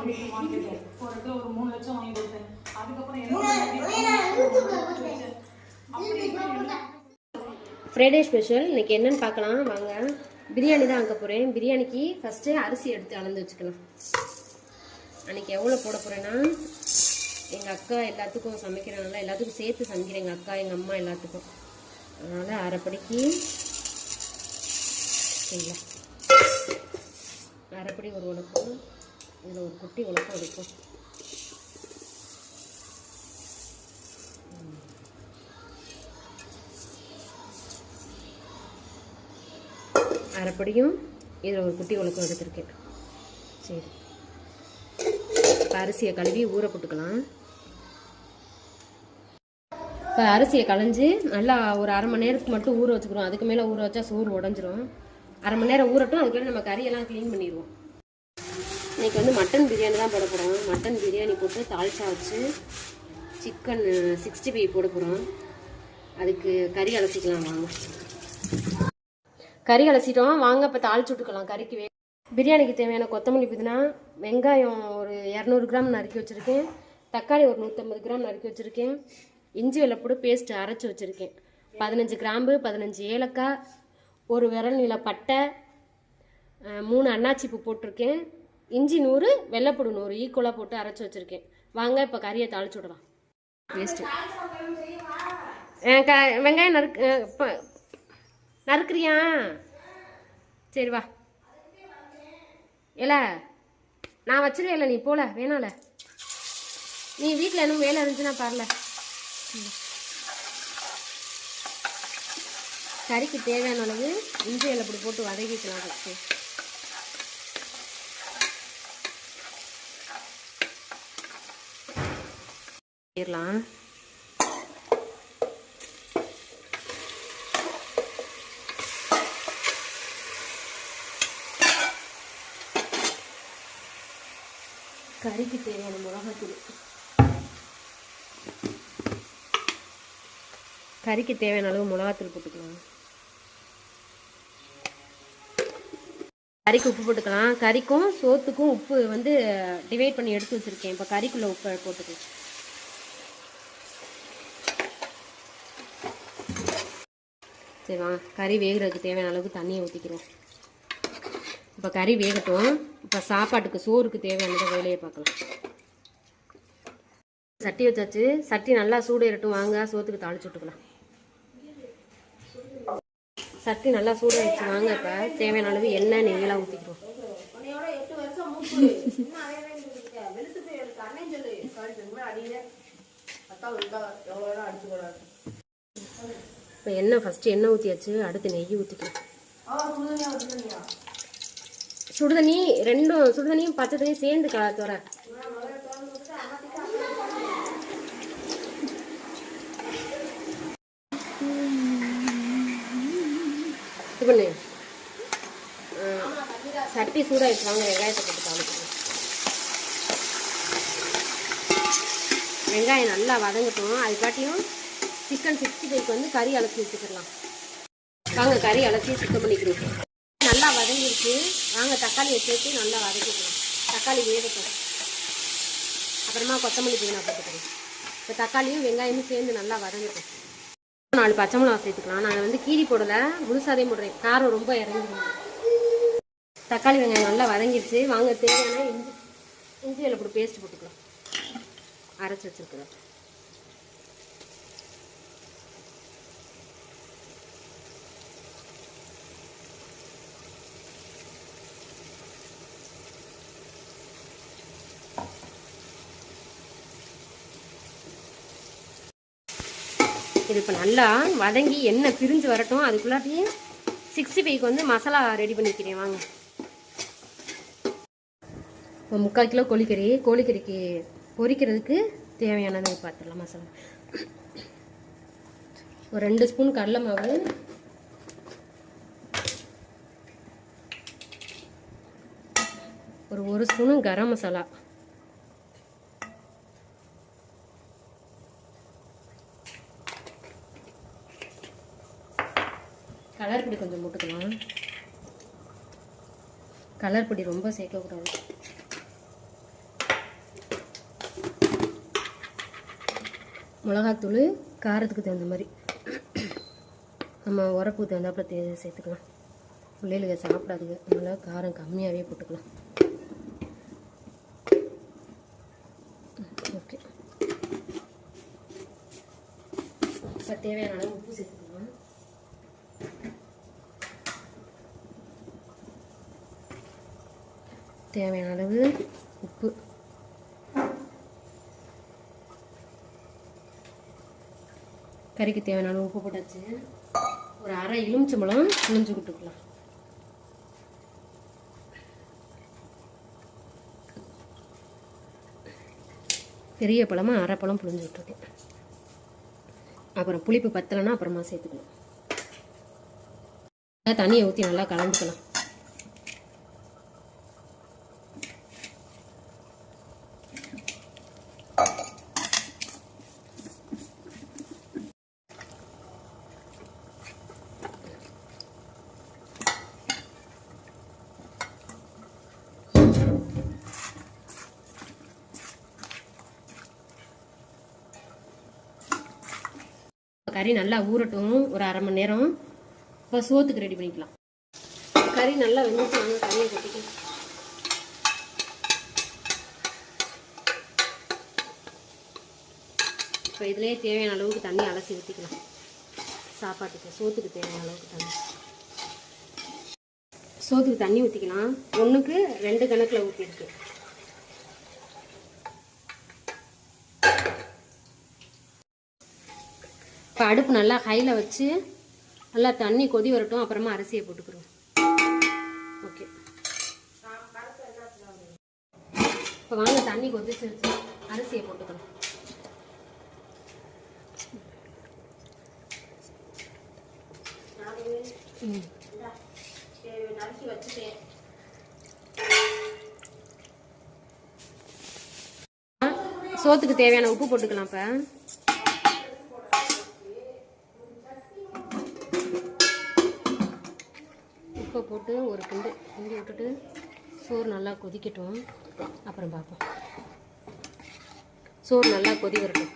வீட்டுக்கு வாங்கிட்டேன். ஒரு 3 லட்சம் வாங்கி கொடுத்தேன். அதுக்கப்புறம் ஃப்ரைடே ஸ்பெஷல் இன்னைக்கு என்னன்னு பார்க்கலாம் வாங்க. பிரியாணி தான் ஆக்க போகிறேன். பிரியாணிக்கு ஃபஸ்ட்டு அரிசி எடுத்து அளந்து வச்சுக்கலாம். அன்றைக்கி எவ்வளோ போட போகிறேன்னா, எங்கள் அக்கா எல்லாத்துக்கும் சமைக்கிறனால எல்லாத்துக்கும் சேர்த்து சமைக்கிறேன். எங்கள் அக்கா எங்கள் அம்மா எல்லாத்துக்கும். அதனால் அரைப்படிக்கு சரிங்களா, அரைப்படி ஒரு உலக்கம், இதில் ஒரு குட்டி உலக்கம் இருக்கும். அரைப்படியும் இதில் ஒரு குட்டி உலக்கம் எடுத்துருக்கேன். சரி, இப்போ அரிசியை கழுவி ஊற போட்டுக்கலாம். இப்போ அரிசியை களைஞ்சி நல்லா ஒரு அரை மணி நேரத்துக்கு மட்டும் ஊற வச்சுக்கிறோம். அதுக்கு மேலே ஊற வச்சா சோறு உடஞ்சிரும். அரை மணி நேரம் ஊறட்டும். அதுக்கு நம்ம கறியெல்லாம் க்ளீன் பண்ணிடுவோம். இன்றைக்கி வந்து மட்டன் பிரியாணி தான் போட போகிறோம். மட்டன் பிரியாணி போட்டு தால்ச்சா வச்சு சிக்கன் 65 போட போகிறோம். அதுக்கு கறி அலசிக்கலாம் வாங்க. கறி அலசிட்டோம் வாங்க. இப்போ தாளிச்சு விட்டுக்கலாம். கறிக்கு பிரியாணிக்கு தேவையான கொத்தமல்லி, புதினா, வெங்காயம் ஒரு 200 கிராம் நறுக்கி வச்சுருக்கேன். தக்காளி ஒரு 150 கிராம் நறுக்கி வச்சுருக்கேன். இஞ்சி வெள்ளைப்பூடு பேஸ்ட்டு அரைச்சி வச்சுருக்கேன். 15 கிராம்பு, 15 ஏலக்காய், ஒரு விரல் நீள பட்டை, 3 அன்னாச்சி பூ போட்டிருக்கேன். இஞ்சி 100, வெள்ளைப்பூடு 100 ஈக்குவலாக போட்டு அரைச்சி வச்சுருக்கேன். வாங்க இப்போ கறியை தாளிச்சு விடலாம். பேஸ்ட்டு வெங்காயம் நறுக்குறியா? சரி வா. இல்லை நான் வச்சிருவேன். இல்லை நீ போல வேணாம்ல, நீ வீட்டில் இன்னும் வேலை இருந்துச்சுன்னா பாருல. கறிக்கு தேவையான அளவு இஞ்சி வெள்ளைப்பூடு போட்டு வதக்கிக்கலாம். ஃபஸ்ட்டு ஏறலாம். கறிக்கு தேவையான மிளகாத்தூள், கறிக்கு தேவையான அளவு மிளகாத்தூள் போட்டுக்கலாம். கறிக்கு உப்பு போட்டுக்கலாம். கறிக்கும் சோத்துக்கும் உப்பு வந்து டிவைட் பண்ணி எடுத்து வச்சுருக்கேன். இப்போ கறிக்குள்ளே உப்பு போட்டுக்கலாம். சரிவா, கறி வேகிறதுக்கு தேவையான அளவுக்கு தண்ணியை ஊற்றிக்கிறோம். இப்போ கறி வேகட்டும். இப்போ சாப்பாட்டுக்கு சோறுக்கு தேவையானதை வேலையை பார்க்கலாம். சட்டி வச்சாச்சு. சட்டி நல்லா சூடு ஏறட்டும். வாங்க சோத்துக்கு தாளிச்சு விட்டுக்கலாம். சட்டி நல்லா சூடாகிடுச்சு. வாங்க இப்போ தேவையான அளவு எண்ணெய் நெய்யெல்லாம் ஊற்றிக்கிறோம். இப்போ எண்ணெய் ஃபஸ்ட்டு எண்ணெய் ஊற்றியாச்சு. அடுத்து நெய் ஊற்றிக்கலாம். சுடுதண்ணி ரெண்டும், சுடுதண்ணியும் பச்சை தண்ணியும் சேர்ந்து தோற. இது பண்ணு. சட்டி சூடாகிடுச்சு. வாங்க வெங்காயத்தை போட்டு தாளிக்கலாம். வெங்காயம் நல்லா வதங்கட்டும். அதுக்காட்டியும் சிக்கன் 65 வந்து கறி அலசி வச்சுக்கலாம். வாங்க கறி அலசி சுத்தம் பண்ணிக்கிறோம். நல்லா வதங்கிடுச்சு. வாங்க தக்காளியை சேர்த்து நல்லா வதக்கிக்கலாம். தக்காளி வேகட்டும். அப்புறமா கொத்தமல்லி புதினா போட்டுக்கிறேன். இப்போ தக்காளியும் வெங்காயமும் சேர்ந்து நல்லா வதங்கட்டும். 4 பச்சை மிளகா சேர்த்துக்கலாம். நான் வந்து கீரி போடலை, முழுசாதையும் போடுறேன். காரம் ரொம்ப இறங்கிடும். தக்காளி வெங்காயம் நல்லா வதங்கிடுச்சு. வாங்க தேவையான இஞ்சி வெள்ளைப்பூடு பேஸ்ட் போட்டுக்கலாம். அரைச்சி வச்சுருக்குறேன். இது இப்போ நல்லா வதங்கி எண்ணெய் பிரிஞ்சு வரட்டும். அதுக்குள்ளாட்டியே 65க்கு வந்து மசாலா ரெடி பண்ணிக்கிறேன். வாங்க. இப்போ 3/4 கிலோ கோழிக்கறி. கோழிக்கறிக்கு பொரிக்கிறதுக்கு தேவையானதை பார்த்துடலாம். மசாலா ஒரு 2 ஸ்பூன் கடலை மாவு, ஒரு 1 ஸ்பூனு கரம் மசாலா, கலர் பொடி கொஞ்சம் போட்டுக்கலாம். கலர் பொடி ரொம்ப சேர்க்கக்கூடாது. மிளகாத்தூள் காரத்துக்கு தகுந்த மாதிரி நம்ம உரப்புக்கு தகுந்தாப்புல சேர்த்துக்கலாம். பிள்ளைகளுக்கு சாப்பிடாதுங்க, அதனால் காரம் கம்மியாகவே போட்டுக்கலாம். ஓகே, இப்போ தேவையான அளவு உப்பு சேர்த்துக்கலாம். தேவையான அளவு உப்பு, கறிக்கு தேவையான அளவு உப்பு போட்டாச்சு. ஒரு அரை எலுமிச்சம்பழம் புளிஞ்சு விட்டுக்கலாம். பெரிய பழமாக அரை பழம் புளிஞ்சு விட்டுருக்கேன். அப்புறம் புளிப்பு பத்தலைன்னா அப்புறமா சேர்த்துக்கலாம். தண்ணியை ஊற்றி நல்லா கலந்துக்கலாம். கறி நல்லா ஊறட்டும் ஒரு அரை மணி நேரம். இப்போ சோத்துக்கு ரெடி பண்ணிக்கலாம். கறி நல்லா வெந்துச்சு, வாங்க கறியை கொட்டிக்கலாம். இப்போ இதுலேயே தேவையான அளவுக்கு தண்ணி அலசி ஊற்றிக்கலாம். சாப்பாட்டுக்கு சோத்துக்கு தேவையான அளவுக்கு தண்ணி, சோத்துக்கு தண்ணி ஊற்றிக்கலாம். 1க்கு 2 கணக்கில் ஊற்றிருக்கு. இப்போ அடுப்பு நல்லா ஹையில் வச்சு நல்லா தண்ணி கொதி வரட்டும், அப்புறமா அரிசியை போட்டுக்கிறோம். ஓகே, இப்போ வாங்க தண்ணி கொதிச்சிருச்சு, அரிசியை போட்டுக்கலாம். அரிசி வச்சுட்டேன். சோத்துக்கு தேவையான உப்பு போட்டுக்கலாம். இப்போ உப்பை போட்டு ஒரு கிண்டி விட்டுட்டு சோறு நல்லா கொதிக்கட்டும், அப்புறம் பார்ப்போம். சோறு நல்லா கொதி வரட்டும்.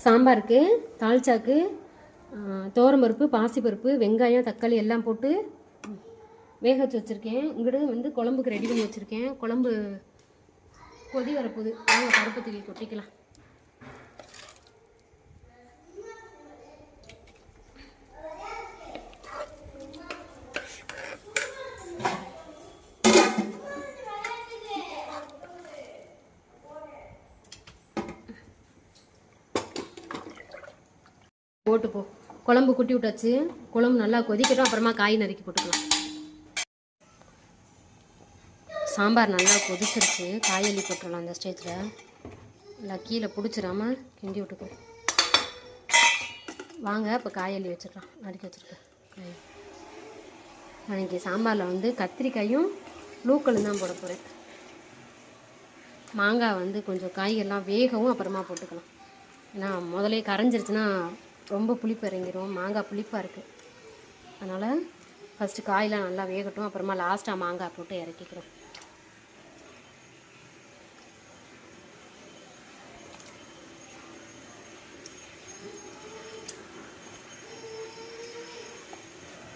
சாம்பாருக்கு தால்ச்சாக்கு துவரம்பருப்பு, பாசிப்பருப்பு, வெங்காயம், தக்காளி எல்லாம் போட்டு வேக வச்சு வச்சுருக்கேன். இங்கிட்டு குழம்புக்கு ரெடி பண்ணி வச்சுருக்கேன். குழம்பு கொதி வரப்போகுது, வாங்க பருப்பு தூக்கி கொட்டிக்கலாம். போட்டு குழம்பு குட்டி விட்டாச்சு. குழம்பு நல்லா கொதிக்கட்டும், அப்புறமா காய் நறுக்கி போட்டுக்கலாம். சாம்பார் நல்லா கொதிச்சிருச்சு, காய் அள்ளி போட்டுடலாம். அந்த ஸ்டேஜில் நல்லா கீழே பிடிச்சிடாம கிண்டி விட்டுக்கலாம். வாங்க இப்போ காய் அள்ளி வச்சிடலாம். நறுக்கி வச்சுருக்கேன் காய். அன்றைக்கி சாம்பாரில் கத்திரிக்காயும் லூக்கலும் தான் போட போகிறேன். மாங்காய் கொஞ்சம் காய்கள்லாம் வேகவும் அப்புறமா போட்டுக்கலாம். ஏன்னா முதலே கரைஞ்சிருச்சுன்னா ரொம்ப புளிப்பு இறங்கிடும். மாங்காய் புளிப்பாக இருக்குது, அதனால் ஃபஸ்ட்டு காயெலாம் நல்லா வேகட்டும், அப்புறமா லாஸ்ட்டாக மாங்காய் போட்டு இறக்கிக்கிறோம்.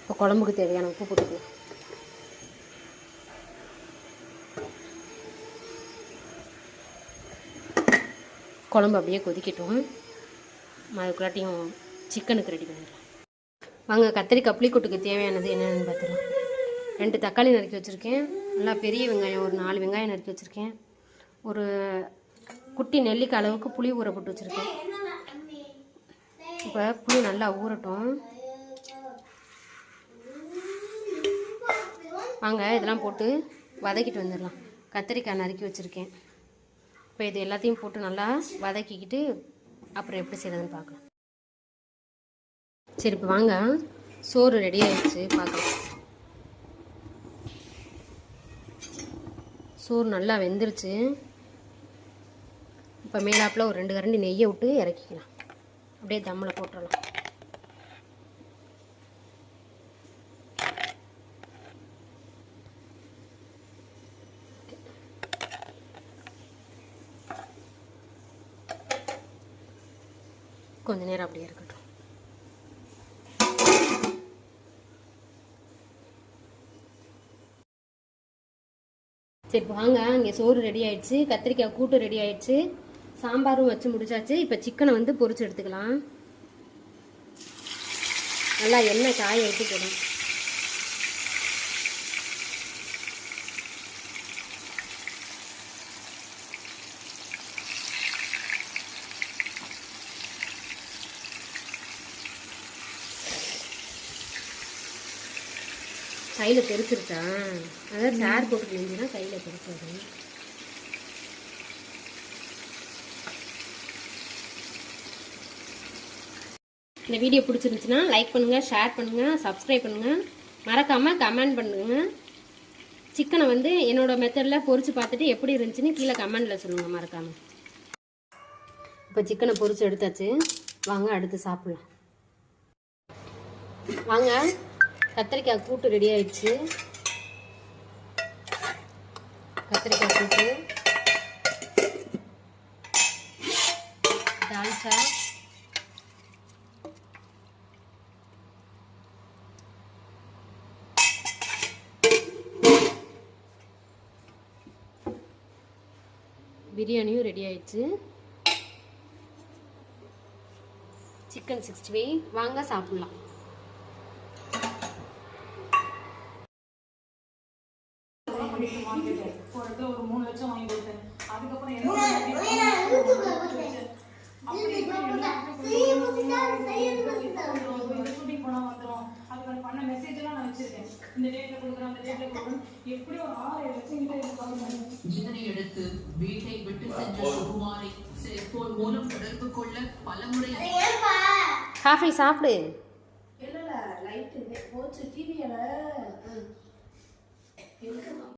இப்போ குழம்புக்கு தேவையான உப்பு போட்டுக்கலாம். குழம்பு அப்படியே கொதிக்கட்டும், அதுக்குள்ளாட்டியும் சிக்கனுக்கு ரெடி பண்ணிடலாம். வாங்க கத்திரிக்காய் புளிக்கூட்டுக்கு தேவையானது என்னென்னு பார்த்துக்கலாம். 2 தக்காளி நறுக்கி வச்சுருக்கேன். நல்லா பெரிய வெங்காயம் ஒரு 4 வெங்காயம் நறுக்கி வச்சுருக்கேன். ஒரு குட்டி நெல்லிக்காய் அளவுக்கு புளி ஊற போட்டு வச்சுருக்கேன். இப்போ புளி நல்லா ஊறட்டும். வாங்க இதெல்லாம் போட்டு வதக்கிட்டு வந்துடலாம். கத்திரிக்காய் நறுக்கி வச்சுருக்கேன். இப்போ இது எல்லாத்தையும் போட்டு நல்லா வதக்கிக்கிட்டு அப்புறம் எப்படி செய்யறதுன்னு பார்க்கலாம். சரி, இப்போ வாங்க சோறு ரெடி ஆகிடுச்சு பார்க்கலாம். சோறு நல்லா வெந்துருச்சு. இப்போ மேலாப்பில் ஒரு 2 கரண்டி நெய்யை விட்டு இறக்கிக்கலாம். அப்படியே தம்மில் போட்டுடலாம். கொஞ்ச நேரம் அப்படியே இருக்கட்டும். சரி வாங்க, இங்கே சோறு ரெடி ஆயிடுச்சு, கத்திரிக்காய் கூட்டு ரெடி ஆயிடுச்சு, சாம்பாரும் வச்சு முடிச்சாச்சு. இப்போ சிக்கனை வந்து பொரிச்சு எடுத்துக்கலாம். நல்லா எண்ணெய் காய விட்டு போடும். கையில் பெருச்சிருச்சா? அதான் சேர் போட்டு நின்றுனா கையில் பெருச்சாது. இந்த வீடியோ பிடிச்சிருந்துச்சுன்னா லைக் பண்ணுங்கள், ஷேர் பண்ணுங்கள், சப்ஸ்கிரைப் பண்ணுங்கள், மறக்காமல் கமெண்ட் பண்ணுங்கள். சிக்கனை வந்து என்னோடய மெத்தடில் பொரிச்சு பார்த்துட்டு எப்படி இருந்துச்சுன்னு கீழே கமெண்டில் சொல்லுங்கள் மறக்காமல். இப்போ சிக்கனை பொரிச்சு எடுத்தாச்சு, வாங்க அடுத்து சாப்பிட்லாம். வாங்க, கத்திரிக்காய் கூட்டு ரெடி ஆயிடுச்சு. கத்திரிக்காய் கூட்டு, தால்ச்சா, பிரியாணியும் ரெடி ஆயிடுச்சு. சிக்கன் 65. வாங்க சாப்பிடலாம். ஒரு 3 லட்சம் வாங்கி கொடுத்தேன். அதுக்கப்புறம் ஷூட்டிங் போனா வந்துடும். அதுக்கு பண்ண மெசேஜ் எல்லாம் நான் வச்சிருக்கேன். இந்த டேட்ல கொடுக்குறேன், அந்த டேட்ல கொடுக்குறேன். எப்படி ஒரு 6 லட்சம் கிட்ட இருக்காங்க. இதனை அடுத்து வீட்டை விட்டு சென்ற சுகுமாரை செல்போன் மூலம் தொடர்பு கொள்ள பலமுறை காஃபி சாப்பிடு. இல்ல லைட் போச்சு டிவியில